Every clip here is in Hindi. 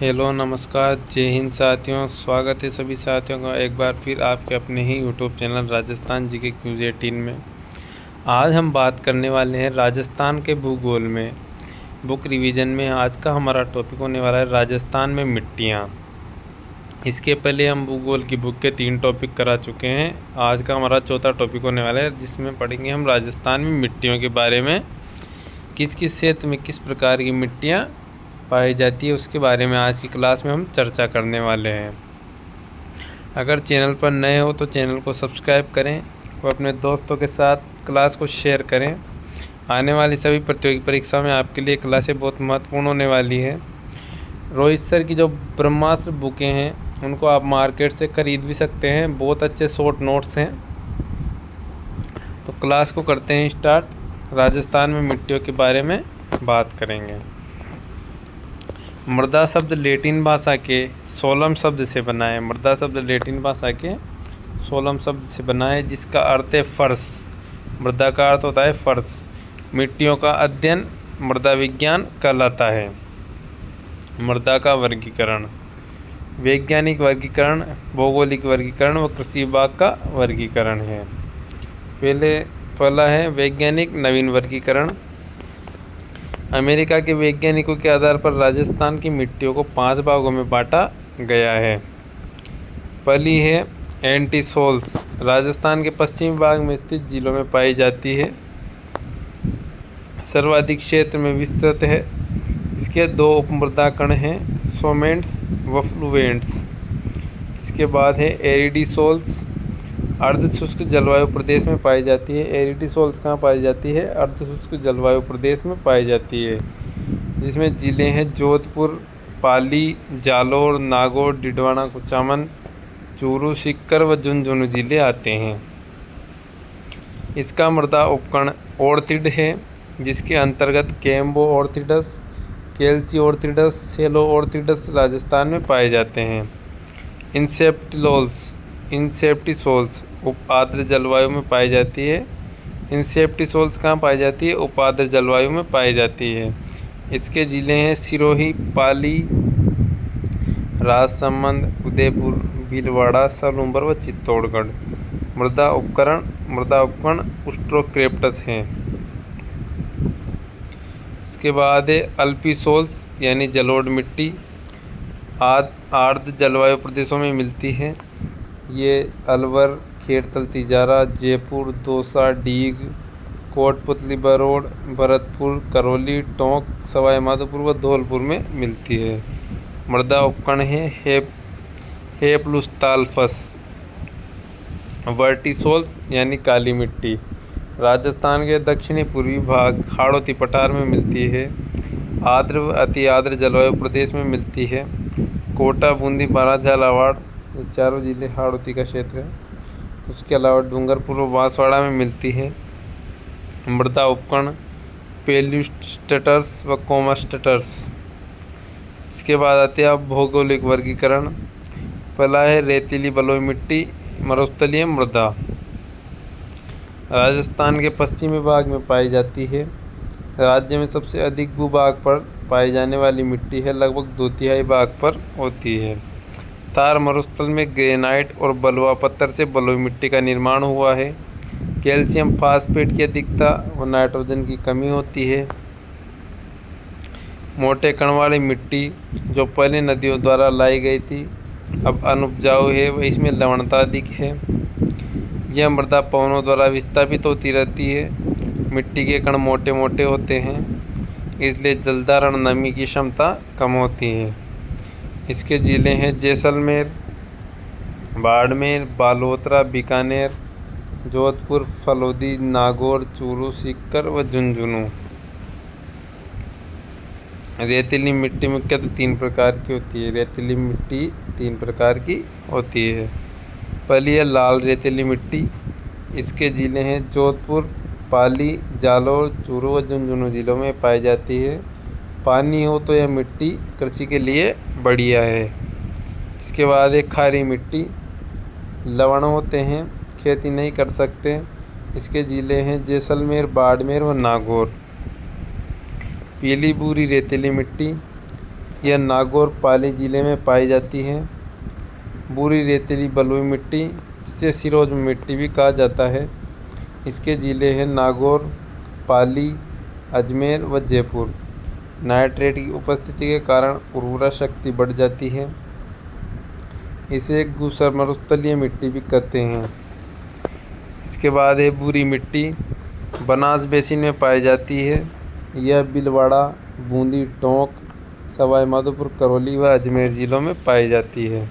हेलो नमस्कार जय हिंद साथियों। स्वागत है सभी साथियों का एक बार फिर आपके अपने ही यूट्यूब चैनल राजस्थान जी के क्यूज 18 में। आज हम बात करने वाले हैं राजस्थान के भूगोल में बुक रिवीजन में। आज का हमारा टॉपिक होने वाला है राजस्थान में मिट्टियाँ। इसके पहले हम भूगोल की बुक के 3 टॉपिक करा चुके हैं। आज का हमारा चौथा टॉपिक होने वाला है जिसमें पढ़ेंगे हम राजस्थान में मिट्टियों के बारे में। किस किस क्षेत्र में किस प्रकार की मिट्टियाँ पाई जाती है उसके बारे में आज की क्लास में हम चर्चा करने वाले हैं। अगर चैनल पर नए हो तो चैनल को सब्सक्राइब करें और अपने दोस्तों के साथ क्लास को शेयर करें। आने वाली सभी प्रतियोगी परीक्षा में आपके लिए क्लासें बहुत महत्वपूर्ण होने वाली है। रोहित सर की जो ब्रह्मास्त्र बुकें हैं उनको आप मार्केट से खरीद भी सकते हैं, बहुत अच्छे शॉर्ट नोट्स हैं। तो क्लास को करते हैं स्टार्ट। राजस्थान में मिट्टियों के बारे में बात करेंगे। मृदा शब्द लैटिन भाषा के सोलम शब्द से बना है। मृदा शब्द लैटिन भाषा के सोलम शब्द से बना है जिसका अर्थ है फर्श। मृदा का अर्थ होता है फर्श। मिट्टियों का अध्ययन मृदा विज्ञान कहलाता है। मृदा का वर्गीकरण, वैज्ञानिक वर्गीकरण, भौगोलिक वर्गीकरण व कृषि विभाग का वर्गीकरण है। पहला है वैज्ञानिक नवीन वर्गीकरण। अमेरिका के वैज्ञानिकों के आधार पर राजस्थान की मिट्टियों को 5 भागों में बांटा गया है। पहली है एंटीसोल्स, राजस्थान के पश्चिमी भाग में स्थित जिलों में पाई जाती है। सर्वाधिक क्षेत्र में विस्तृत है। इसके 2 उपमृदा कण हैं, सोमेंट्स व फ्लुएंट्स। इसके बाद है एरिडीसोल्स, अर्धशुष्क जलवायु प्रदेश में पाई जाती है। एरिडीसोल्स कहाँ पाई जाती है? अर्धशुष्क जलवायु प्रदेश में पाई जाती है, जिसमें जिले हैं जोधपुर, पाली, जालोर, नागौर, डिडवाना, कुचामन, चूरू, सीकर व झुंझुनू जिले आते हैं। इसका मृदा उपकण ऑर्थिड है जिसके अंतर्गत केम्बो ऑर्थिडस, कैल्सी ऑर्थिडस, सेलो ऑर्थिडस राजस्थान में पाए जाते हैं। इंसेप्टिसोल्स उप आर्द्र जलवायु में पाई जाती है। इंसेप्टिसोल्स कहाँ पाई जाती है? उप आर्द्र जलवायु में पाई जाती है। इसके जिले हैं सिरोही, पाली, राजसमंद, उदयपुर, भीलवाड़ा, सलूंबर व चित्तौड़गढ़। मृदा उपकरण उस्ट्रोक्रेप्टस हैं। इसके बाद है अल्पीसोल्स यानी जलोढ़ मिट्टी, आर्द्र जलवायु प्रदेशों में मिलती है। ये अलवर, खेड़तल, तिजारा, जयपुर, दौसा, डीग, कोटपुतली, बरोड़, भरतपुर, करौली, टोंक, सवाई माधोपुर व धौलपुर में मिलती है। मृदा उपकरण है हेप्लुस्टाल्फस। वर्टिसोल यानी काली मिट्टी, राजस्थान के दक्षिणी पूर्वी भाग हाड़ौती पठार में मिलती है। आर्द्र व अति आर्द्र जलवायु प्रदेश में मिलती है। कोटा, बूंदी, बारां, झालावाड़ ये चारों जिले हाड़ौती का क्षेत्र है। उसके अलावा डूंगरपुर व बांसवाड़ा में मिलती है। मृदा उपकरण पेल्यूस्टेटस व कोमास्टेटस। इसके बाद आते हैं अब भौगोलिक वर्गीकरण। पहला है रेतीली बलुई मिट्टी, मरुस्थलीय मृदा, राजस्थान के पश्चिमी भाग में पाई जाती है। राज्य में सबसे अधिक भूभाग पर पाई जाने वाली मिट्टी है, लगभग 2/3 भाग पर होती है। तार मरुस्थल में ग्रेनाइट और बलुआ पत्थर से बलुई मिट्टी का निर्माण हुआ है। कैल्शियम फास्फेट की अधिकता व नाइट्रोजन की कमी होती है। मोटे कण वाली मिट्टी जो पहले नदियों द्वारा लाई गई थी अब अनुपजाऊ है व इसमें लवणता अधिक है। यह मृदा पवनों द्वारा विस्थापित होती रहती है। मिट्टी के कण मोटे मोटे होते हैं इसलिए जलधारण नमी की क्षमता कम होती है। इसके जिले हैं जैसलमेर, बाड़मेर, बालोतरा, बीकानेर, जोधपुर, फलोदी, नागौर, चूरू, सीकर व झुंझुनू। रेतीली मिट्टी मुख्यतः 3 प्रकार की होती है। रेतीली मिट्टी 3 प्रकार की होती है। पहली है लाल रेतीली मिट्टी। इसके जिले हैं जोधपुर, पाली, जालोर, चूरू व झुंझुनू जिलों में पाई जाती है। पानी हो तो यह मिट्टी कृषि के लिए बढ़िया है। इसके बाद एक खारी मिट्टी, लवण होते हैं, खेती नहीं कर सकते। इसके जिले हैं जैसलमेर, बाड़मेर व नागौर। पीली भूरी रेतीली मिट्टी, यह नागौर पाली जिले में पाई जाती है। बुरी रेतीली बलुई मिट्टी, जिसे सिरोज मिट्टी भी कहा जाता है। इसके जिले हैं नागौर, पाली, अजमेर व जयपुर। नाइट्रेट की उपस्थिति के कारण उर्वरा शक्ति बढ़ जाती है। इसे एक धूसर मरुस्थलीय मिट्टी भी कहते हैं। इसके बाद है बुरी मिट्टी, बनास बेसिन में पाई जाती है। यह भीलवाड़ा, बूंदी, टोंक, सवाई माधोपुर, करौली व अजमेर जिलों में पाई जाती है।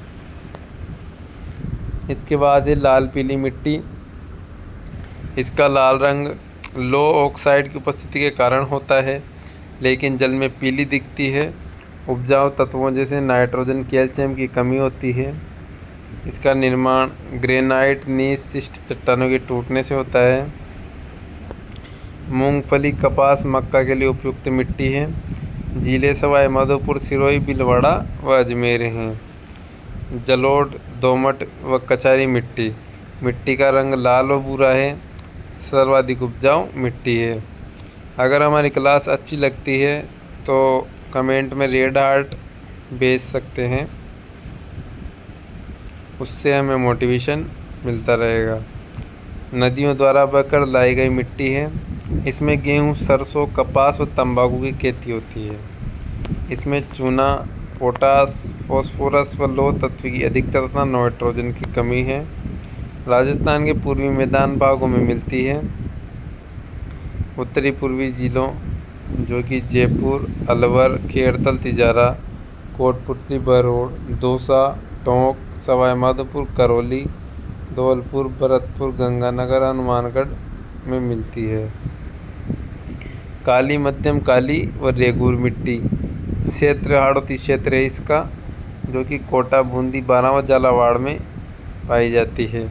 इसके बाद है लाल पीली मिट्टी। इसका लाल रंग लो ऑक्साइड की उपस्थिति के कारण होता है, लेकिन जल में पीली दिखती है। उपजाऊ तत्वों जैसे नाइट्रोजन, कैल्शियम की कमी होती है। इसका निर्माण ग्रेनाइट, नीस, शिस्ट चट्टानों के टूटने से होता है। मूंगफली, कपास, मक्का के लिए उपयुक्त मिट्टी है। जिले सवाई माधोपुर, सिरोही, भीलवाड़ा व अजमेर हैं। जलोढ़, दोमट व कचारी मिट्टी। मिट्टी का रंग लाल व भूरा है। सर्वाधिक उपजाऊ मिट्टी है। अगर हमारी क्लास अच्छी लगती है तो कमेंट में रेड हार्ट भेज सकते हैं, उससे हमें मोटिवेशन मिलता रहेगा। नदियों द्वारा बहकर लाई गई मिट्टी है। इसमें गेहूं, सरसों, कपास व तंबाकू की खेती होती है। इसमें चूना, पोटास, फॉस्फोरस व लोह तत्व की अधिकता तथा नाइट्रोजन की कमी है। राजस्थान के पूर्वी मैदान भागों में मिलती है। उत्तरी पूर्वी जिलों जो कि जयपुर, अलवर, खेड़तल, तिजारा, कोटपुतली, बरौड़, दौसा, टोंक, सवाई माधोपुर, करौली, धौलपुर, भरतपुर, गंगानगर, हनुमानगढ़ में मिलती है। काली, मध्यम काली व रेगूर मिट्टी क्षेत्र हाड़ौती क्षेत्र है इसका, जो कि कोटा, बूंदी, बारां व झालावाड़ में पाई जाती है।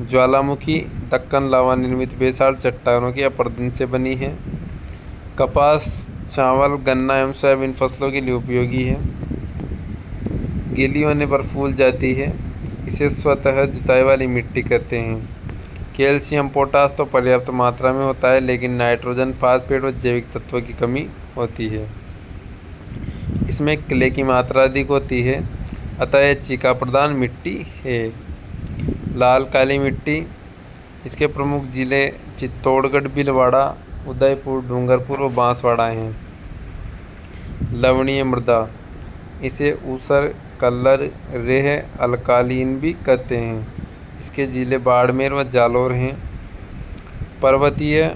ज्वालामुखी दक्कन लावा निर्मित बेसाल चट्टानों की अपरदन से बनी है। कपास, चावल, गन्ना एवं सोयाबीन फसलों के लिए उपयोगी है। गीली होने पर फूल जाती है। इसे स्वतः जुताई वाली मिट्टी कहते हैं। कैल्शियम, पोटास तो पर्याप्त मात्रा में होता है, लेकिन नाइट्रोजन, फास्फेट व जैविक तत्वों की कमी होती है। इसमें क्ले की मात्रा अधिक होती है, अतः यह चीका प्रधान मिट्टी है। लाल काली मिट्टी, इसके प्रमुख जिले चित्तौड़गढ़, भीलवाड़ा, उदयपुर, डूंगरपुर व बांसवाड़ा हैं। लवणीय मृदा, इसे ऊसर, कल्लर, रेह, अल्कालीन भी कहते हैं। इसके जिले बाड़मेर व जालौर हैं। पर्वतीय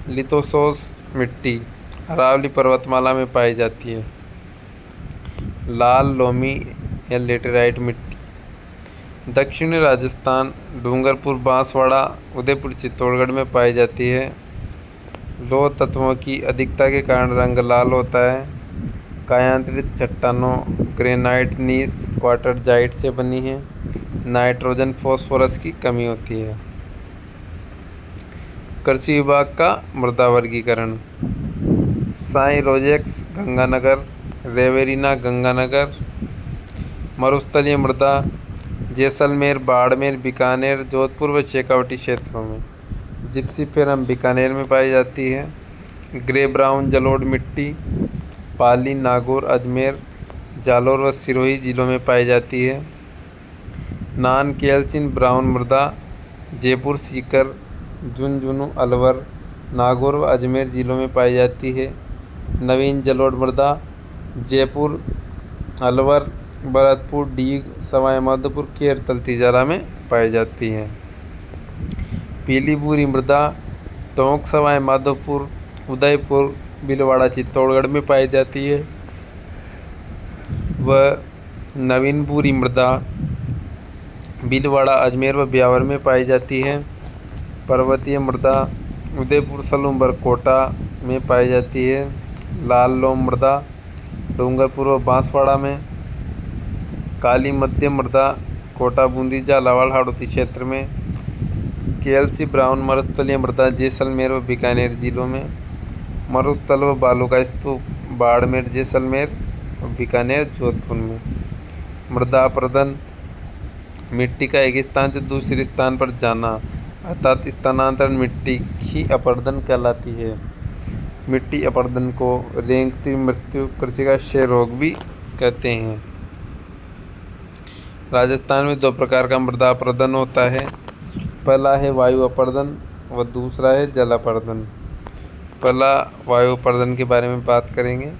लिथोसोस मिट्टी अरावली पर्वतमाला में पाई जाती है। लाल लोमी या लेटेराइट मिट्टी दक्षिणी राजस्थान, डूंगरपुर, बांसवाड़ा, उदयपुर, चित्तौड़गढ़ में पाई जाती है। लोह तत्वों की अधिकता के कारण रंग लाल होता है। कायांतरित चट्टानों ग्रेनाइट, नीस, क्वार्टरजाइट से बनी है। नाइट्रोजन, फॉस्फोरस की कमी होती है। कृषि विभाग का मृदा वर्गीकरण। साइरोजेक्स गंगानगर, रेवेरिना गंगानगर। मरुस्थलीय मृदा जैसलमेर, बाड़मेर, बीकानेर, जोधपुर व शेखावटी क्षेत्रों में। जिप्सीफेरम बीकानेर में पाई जाती है। ग्रे ब्राउन जलोढ़ मिट्टी पाली, नागौर, अजमेर, जालौर व सिरोही जिलों में पाई जाती है। नॉन कैल्शियम ब्राउन मृदा जयपुर, सीकर, झुंझुनू, अलवर, नागौर व अजमेर जिलों में पाई जाती है। नवीन जलोढ़ मृदा जयपुर, अलवर, भरतपुर, डीग, सवाई माधोपुर, खेड़तल, तिजारा में पाई जाती है। पीली भूरी मृदा टोंक, सवाई माधोपुर, उदयपुर, भीलवाड़ा, चित्तौड़गढ़ में पाई जाती है। वह नवीन भूरी मृदा भीलवाड़ा, अजमेर व ब्यावर में पाई जाती है। पर्वतीय मृदा उदयपुर, सलूंबर, कोटा में पाई जाती है। लाल लोम मृदा डूंगरपुर व बांसवाड़ा में। काली मध्यम मृदा कोटा, बूंदी, झालावाड़, हाड़ौती क्षेत्र में। कैल्सी ब्राउन मरुस्थलीय मृदा जैसलमेर व बीकानेर जिलों में। मरुस्थल व बालू का स्तूप बाड़मेर, जैसलमेर और बीकानेर, जोधपुर में। मृदा अपरदन मिट्टी का एक स्थान से दूसरे स्थान पर जाना अर्थात स्थानांतरण मिट्टी की अपरदन कहलाती है। मिट्टी अपरदन को रेंगती मृत्यु, कृषि का क्षय रोग भी कहते हैं। राजस्थान में दो प्रकार का मृदा अपरदन होता है। पहला है वायु अपरदन व दूसरा है जल अपरदन। पहला वायु अपरदन के बारे में बात करेंगे।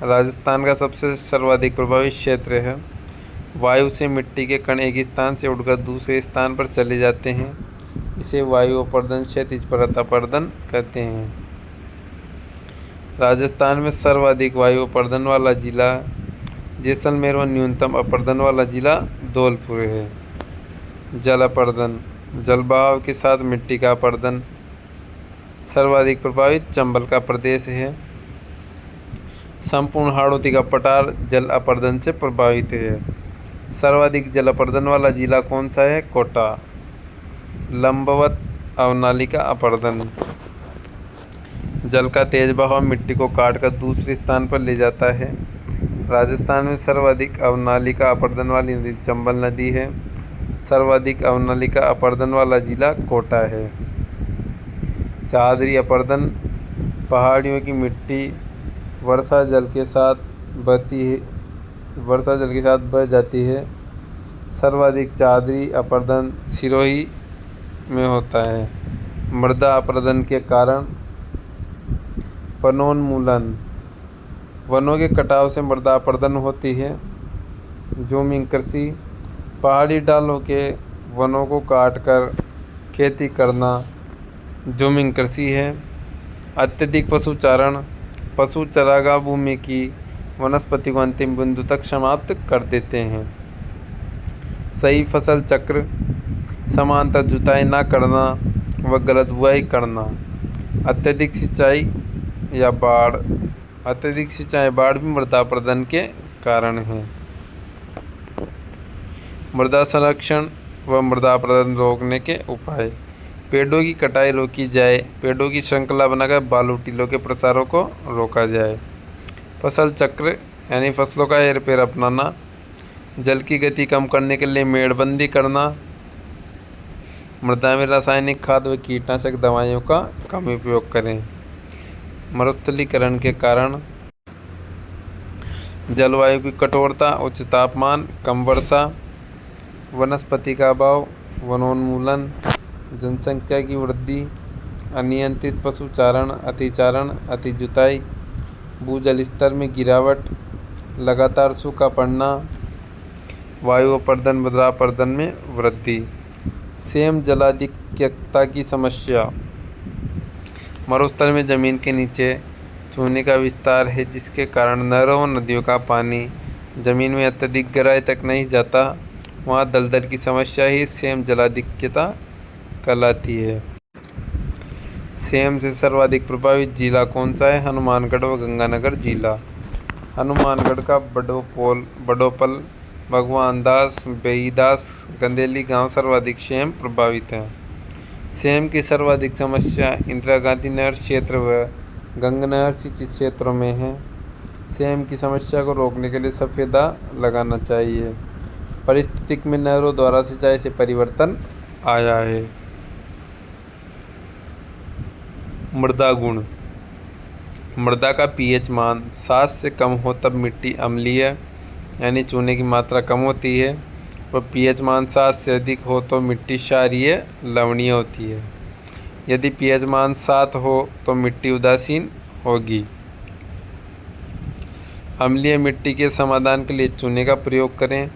राजस्थान का सबसे सर्वाधिक प्रभावित क्षेत्र है। वायु से मिट्टी के कण एक स्थान से उड़कर दूसरे स्थान पर चले जाते हैं। इसे वायु अपरदन क्षैतिज परत अपरदन कहते हैं। राजस्थान में सर्वाधिक वायु अपरदन वाला जिला जैसलमेर व न्यूनतम अपरदन वाला जिला धौलपुर है। जल अपरदन, जलबहाव के साथ मिट्टी का अपरदन। सर्वाधिक प्रभावित चंबल का प्रदेश है। संपूर्ण हाड़ौती का पठार जल अपरदन से प्रभावित है। सर्वाधिक जल अपरदन वाला जिला कौन सा है? कोटा। लंबवत अवनालिका अपरदन, जल का तेज बहाव मिट्टी को काटकर दूसरे स्थान पर ले जाता है। राजस्थान में सर्वाधिक अवनालिका अपरदन वाली नदी चंबल नदी है। सर्वाधिक अवनालिका अपरदन वाला जिला कोटा है। चादरी अपरदन, पहाड़ियों की मिट्टी वर्षा जल के साथ बह जाती है। सर्वाधिक चादरी अपरदन सिरोही में होता है। मृदा अपरदन के कारण वनोन्मूलन, वनों के कटाव से मृदा अपरदन होती है। जूमिंग कृषि, पहाड़ी ढालों के वनों को काटकर खेती करना जूमिंग कृषि है। अत्यधिक पशुचारण, पशु चरागाह भूमि की वनस्पति को अंतिम बिंदु तक समाप्त कर देते हैं। सही फसल चक्र, समांतर जुताई न करना व गलत बुआई करना। अत्यधिक सिंचाई बाढ़ भी मृदा अपरदन के कारण है। मृदा संरक्षण व मृदा अपरदन रोकने के उपाय। पेड़ों की कटाई रोकी जाए। पेड़ों की श्रृंखला बनाकर बालू टीलों के प्रसारों को रोका जाए। फसल चक्र यानी फसलों का हेरफेर अपनाना। जल की गति कम करने के लिए मेड़बंदी करना। मृदा में रासायनिक खाद व कीटनाशक दवाइयों का कम उपयोग करें। मरुस्थलीकरण के कारण जलवायु की कठोरता, उच्च तापमान, कम वर्षा, वनस्पति का अभाव, वनोन्मूलन, जनसंख्या की वृद्धि, अनियंत्रित पशुचारण, अतिचारण, अति जुताई, भूजल स्तर में गिरावट, लगातार सूखा पड़ना, वायु अपरदन मृदा अपरदन में वृद्धि। सेम जलाधिक्यता की समस्या, मरुस्थल में जमीन के नीचे चूने का विस्तार है, जिसके कारण नहरों व नदियों का पानी जमीन में अत्यधिक गहराई तक नहीं जाता। वहाँ दलदल की समस्या ही सेम जलाधिक्यता कहलाती है। सेम से सर्वाधिक प्रभावित जिला कौन सा है? हनुमानगढ़ व गंगानगर जिला। हनुमानगढ़ का बड़ोपल, भगवान दास, बेईदास, गंदेली गांव सर्वाधिक सेम प्रभावित हैं। सेम की सर्वाधिक समस्या इंदिरा गांधी नहर क्षेत्र व गंगनहर सिंचित क्षेत्रों में है। सेम की समस्या को रोकने के लिए सफेदा लगाना चाहिए। पारिस्थितिक में नहरों द्वारा सिंचाई से परिवर्तन आया है। मृदा गुण, मृदा का पीएच मान 7 से कम हो तब मिट्टी अम्लीय यानी चूने की मात्रा कम होती है, व पीएच मान 7 से अधिक हो तो मिट्टी क्षारीय लवणीय होती है। यदि पीएच मान 7 हो तो मिट्टी उदासीन होगी। अम्लीय मिट्टी के समाधान के लिए चूने का प्रयोग करें।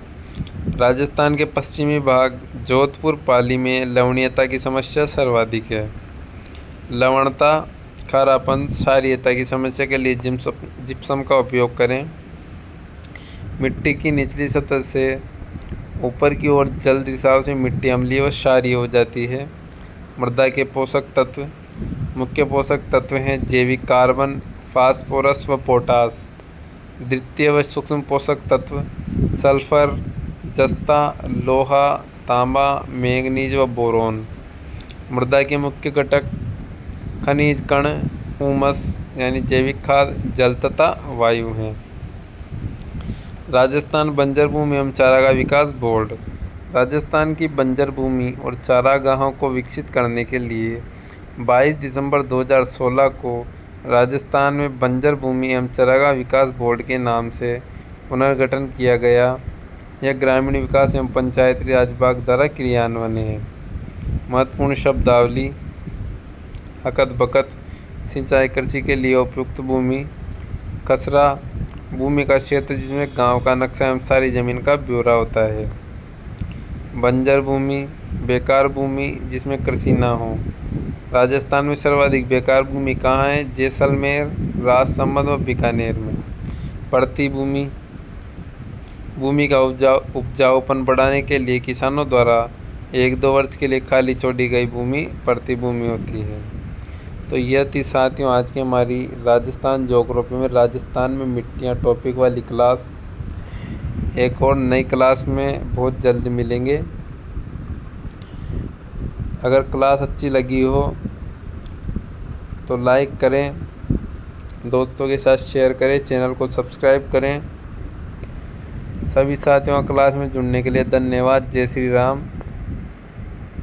राजस्थान के पश्चिमी भाग जोधपुर पाली में लवणीयता की समस्या सर्वाधिक है। लवणता, खारापन, क्षारीयता की समस्या के लिए जिप्सम का उपयोग करें। मिट्टी की निचली सतह से ऊपर की ओर जल रिसाव से मिट्टी अम्लीय व क्षारीय हो जाती है। मृदा के पोषक तत्व, मुख्य पोषक तत्व हैं जैविक कार्बन, फास्फोरस व पोटास। द्वितीय व सूक्ष्म पोषक तत्व सल्फर, जस्ता, लोहा, तांबा, मैंगनीज व बोरोन। मृदा के मुख्य घटक खनिज कण, हुमस यानी जैविक खाद, जल तथा वायु हैं। राजस्थान बंजर भूमि एवं चारागाह विकास बोर्ड। राजस्थान की बंजर भूमि और चारागाहों को विकसित करने के लिए 22 दिसंबर 2016 को राजस्थान में बंजर भूमि एवं चारागाह विकास बोर्ड के नाम से पुनर्गठन किया गया। यह ग्रामीण विकास एवं पंचायती राज विभाग द्वारा क्रियान्वयन है। महत्वपूर्ण शब्दावली: हकत बकत सिंचाई कृषि के लिए उपयुक्त भूमि। खसरा भूमि का क्षेत्र जिसमें गांव का नक्शा एवं सारी जमीन का ब्यौरा होता है। बंजर भूमि बेकार भूमि जिसमें कृषि ना हो। राजस्थान में सर्वाधिक बेकार भूमि कहाँ है? जैसलमेर, राजसमंद व बीकानेर में। पड़ती भूमि भूमि का उपजाऊपन बढ़ाने के लिए किसानों द्वारा 1-2 वर्ष के लिए खाली छोड़ी गई भूमि पड़ती भूमि होती है। तो यह थी साथियों आज की हमारी राजस्थान ज्योग्राफी में राजस्थान में मिट्टियाँ टॉपिक वाली क्लास। एक और नई क्लास में बहुत जल्द मिलेंगे। अगर क्लास अच्छी लगी हो तो लाइक करें, दोस्तों के साथ शेयर करें, चैनल को सब्सक्राइब करें। सभी साथियों का क्लास में जुड़ने के लिए धन्यवाद। जय श्री राम।